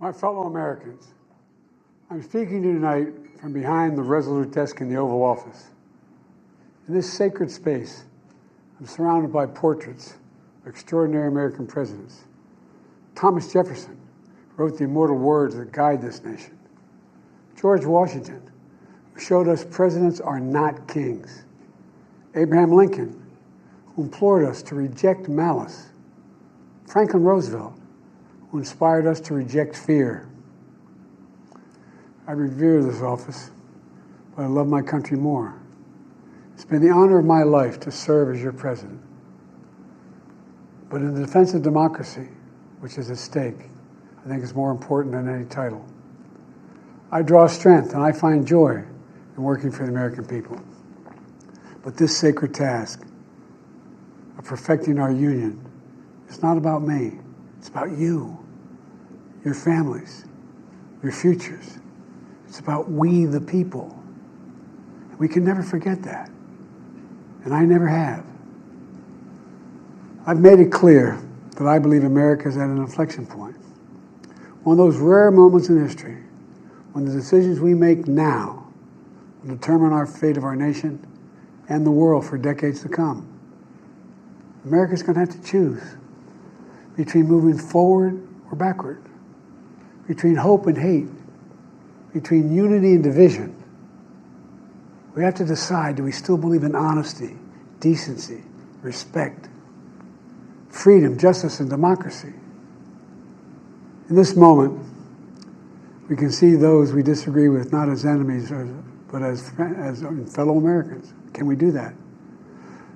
My fellow Americans, I'm speaking to you tonight from behind the resolute desk in the Oval Office. In this sacred space, I'm surrounded by portraits of extraordinary American presidents. Thomas Jefferson wrote the immortal words that guide this nation. George Washington, who showed us presidents are not kings. Abraham Lincoln, who implored us to reject malice. Franklin Roosevelt, who inspired us to reject fear. I revere this office, but I love my country more. It's been the honor of my life to serve as your president. But in the defense of democracy, which is at stake, I think it's more important than any title. I draw strength and I find joy in working for the American people. But this sacred task of perfecting our union is not about me. It's about you, your families, your futures. It's about we, the people. We can never forget that. And I never have. I've made it clear that I believe America is at an inflection point. One of those rare moments in history when the decisions we make now will determine our fate of our nation and the world for decades to come. America's going to have to choose between moving forward or backward, between hope and hate, between unity and division. We have to decide, do we still believe in honesty, decency, respect, freedom, justice, and democracy? In this moment, we can see those we disagree with not as enemies, but as fellow Americans. Can we do that?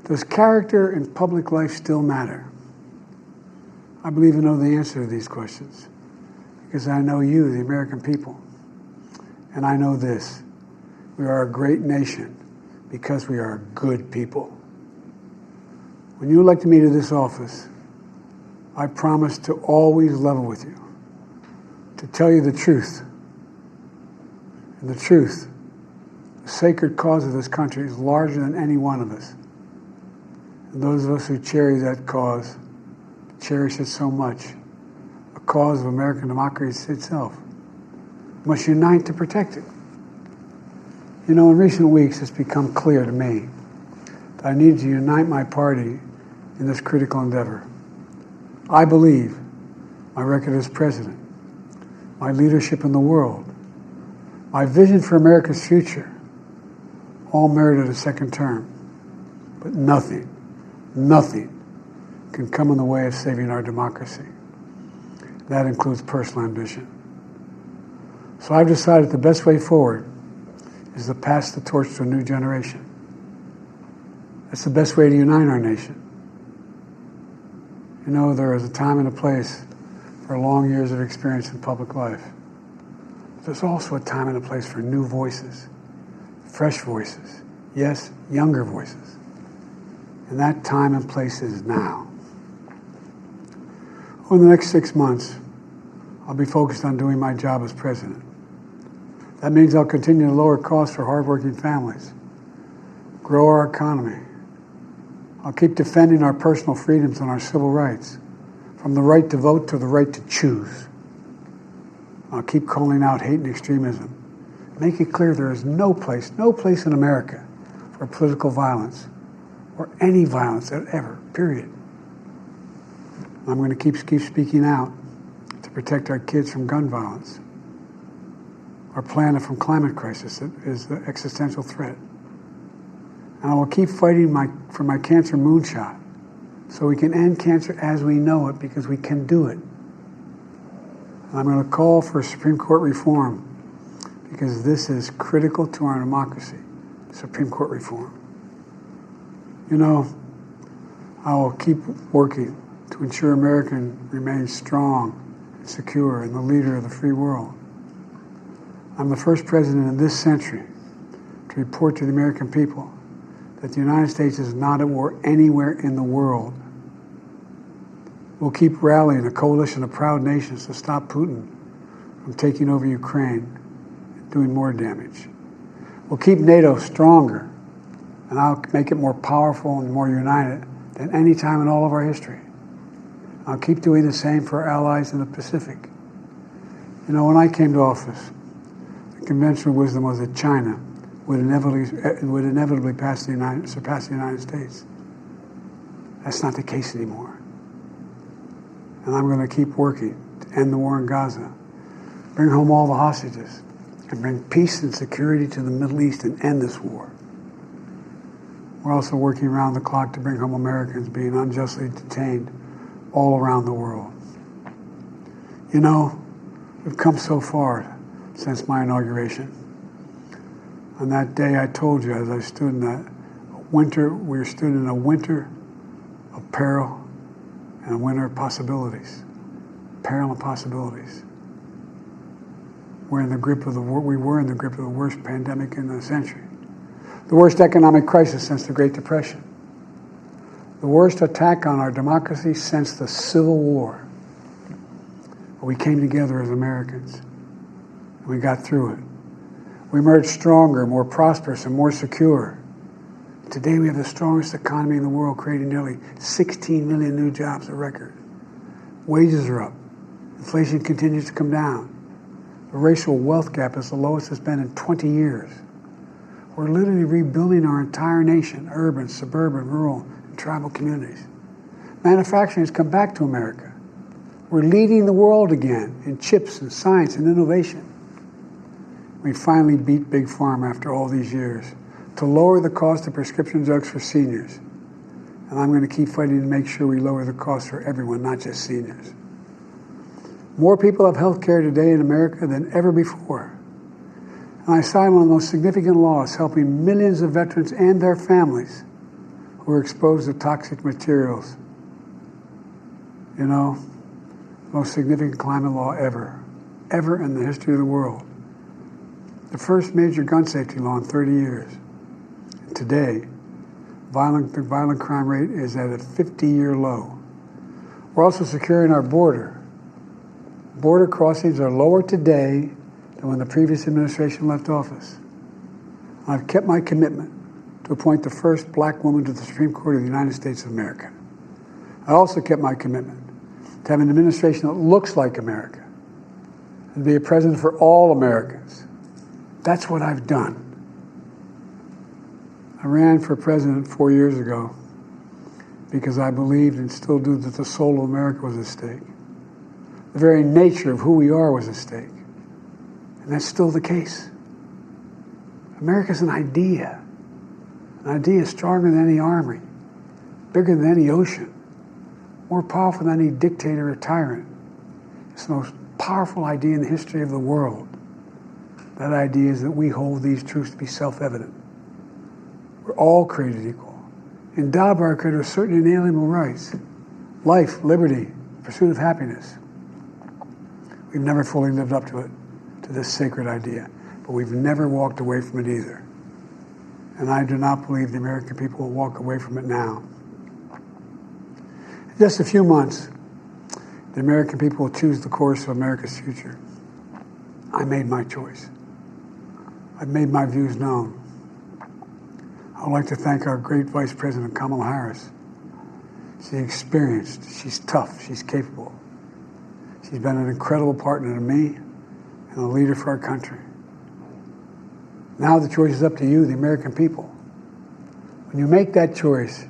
Does character in public life still matter? I believe I know the answer to these questions because I know you, the American people. And I know this: we are a great nation because we are good people. When you elected me to this office, I promised to always level with you, to tell you the truth. And the truth, the sacred cause of this country, is larger than any one of us. And those of us who cherish that cause, cherish it so much, a cause of American democracy itself, must unite to protect it. You know, in recent weeks, it's become clear to me that I need to unite my party in this critical endeavor. I believe my record as president, my leadership in the world, my vision for America's future, all merited a second term. But nothing can come in the way of saving our democracy. That includes personal ambition. So I've decided the best way forward is to pass the torch to a new generation. That's the best way to unite our nation. You know, there is a time and a place for long years of experience in public life. But there's also a time and a place for new voices, fresh voices, yes, younger voices. And that time and place is now. Over the next 6 months, I'll be focused on doing my job as president. That means I'll continue to lower costs for hardworking families, grow our economy. I'll keep defending our personal freedoms and our civil rights, from the right to vote to the right to choose. I'll keep calling out hate and extremism. Make it clear there is no place in America for political violence or any violence ever, period. I'm going to keep speaking out to protect our kids from gun violence, our planet from climate crisis that is the existential threat. And I will keep fighting for my cancer moonshot so we can end cancer as we know it, because we can do it. And I'm going to call for Supreme Court reform because this is critical to our democracy, Supreme Court reform. You know, I will keep working to ensure America remains strong and secure and the leader of the free world. I'm the first president in this century to report to the American people that the United States is not at war anywhere in the world. We'll keep rallying a coalition of proud nations to stop Putin from taking over Ukraine and doing more damage. We'll keep NATO stronger, and I'll make it more powerful and more united than any time in all of our history. I'll keep doing the same for our allies in the Pacific. You know, when I came to office, the conventional wisdom was that China would inevitably surpass the United States. That's not the case anymore. And I'm going to keep working to end the war in Gaza, bring home all the hostages, and bring peace and security to the Middle East and end this war. We're also working around the clock to bring home Americans being unjustly detained all around the world. You know, we've come so far since my inauguration. On that day, I told you, as I stood in that winter, we stood in a winter of peril and a winter of possibilities. Peril and possibilities. We were in the grip of the worst pandemic in the century. The worst economic crisis since the Great Depression. The worst attack on our democracy since the Civil War. But we came together as Americans, and we got through it. We emerged stronger, more prosperous, and more secure. Today we have the strongest economy in the world, creating nearly 16 million new jobs, a record. Wages are up. Inflation continues to come down. The racial wealth gap is the lowest it's been in 20 years. We're literally rebuilding our entire nation, urban, suburban, rural, and tribal communities. Manufacturing has come back to America. We're leading the world again in chips and science and innovation. We finally beat Big Pharma after all these years to lower the cost of prescription drugs for seniors. And I'm going to keep fighting to make sure we lower the cost for everyone, not just seniors. More people have health care today in America than ever before. And I signed one of the most significant laws helping millions of veterans and their families who are exposed to toxic materials. You know, most significant climate law ever in the history of the world. The first major gun safety law in 30 years. And today, the violent crime rate is at a 50-year low. We're also securing our border. Border crossings are lower today than when the previous administration left office. I've kept my commitment to appoint the first black woman to the Supreme Court of the United States of America. I also kept my commitment to have an administration that looks like America and be a president for all Americans. That's what I've done. I ran for president 4 years ago because I believed and still do that the soul of America was at stake. The very nature of who we are was at stake. And that's still the case. America's an idea. An idea stronger than any army, bigger than any ocean, more powerful than any dictator or tyrant. It's the most powerful idea in the history of the world. That idea is that we hold these truths to be self-evident. We're all created equal, endowed by our Creator with certain inalienable rights: life, liberty, pursuit of happiness. We've never fully lived up to it, to this sacred idea, but we've never walked away from it either. And I do not believe the American people will walk away from it now. In just a few months, the American people will choose the course of America's future. I made my choice. I've made my views known. I would like to thank our great Vice President, Kamala Harris. She's experienced, she's tough, she's capable. She's been an incredible partner to me and a leader for our country. Now the choice is up to you, the American people. When you make that choice,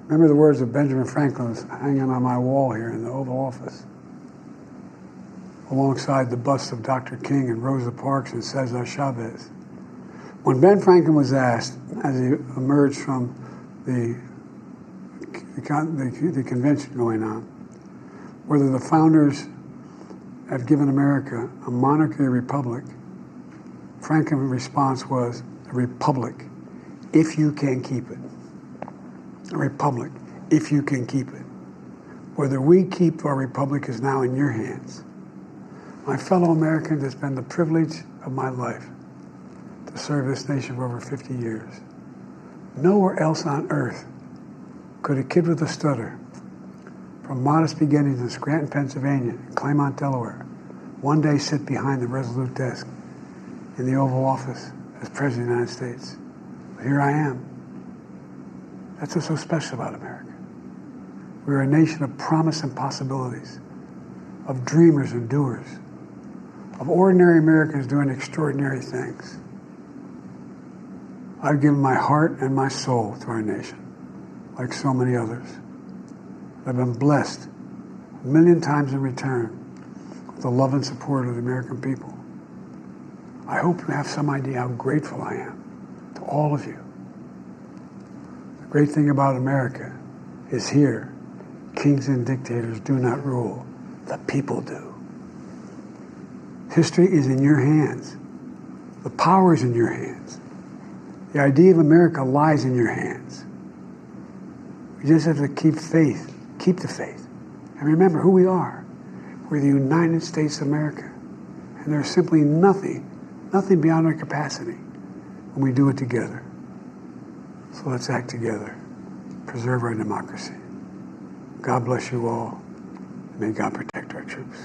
remember the words of Benjamin Franklin hanging on my wall here in the Oval Office, alongside the busts of Dr. King and Rosa Parks and Cesar Chavez. When Ben Franklin was asked, as he emerged from the convention going on, whether the founders have given America a monarchy or republic, Franklin's response was, a republic, if you can keep it. A republic, if you can keep it. Whether we keep our republic is now in your hands. My fellow Americans, it's been the privilege of my life to serve this nation for over 50 years. Nowhere else on earth could a kid with a stutter, from modest beginnings in Scranton, Pennsylvania, and Claymont, Delaware, one day sit behind the resolute desk in the Oval Office as President of the United States. But here I am. That's what's so special about America. We're a nation of promise and possibilities, of dreamers and doers, of ordinary Americans doing extraordinary things. I've given my heart and my soul to our nation, like so many others. I've been blessed a million times in return with the love and support of the American people. I hope you have some idea how grateful I am to all of you. The great thing about America is here, kings and dictators do not rule, the people do. History is in your hands. The power is in your hands. The idea of America lies in your hands. We just have to keep faith, keep the faith, and remember who we are. We're the United States of America, and there's simply nothing beyond our capacity when we do it together. So let's act together, preserve our democracy. God bless you all, and may God protect our troops.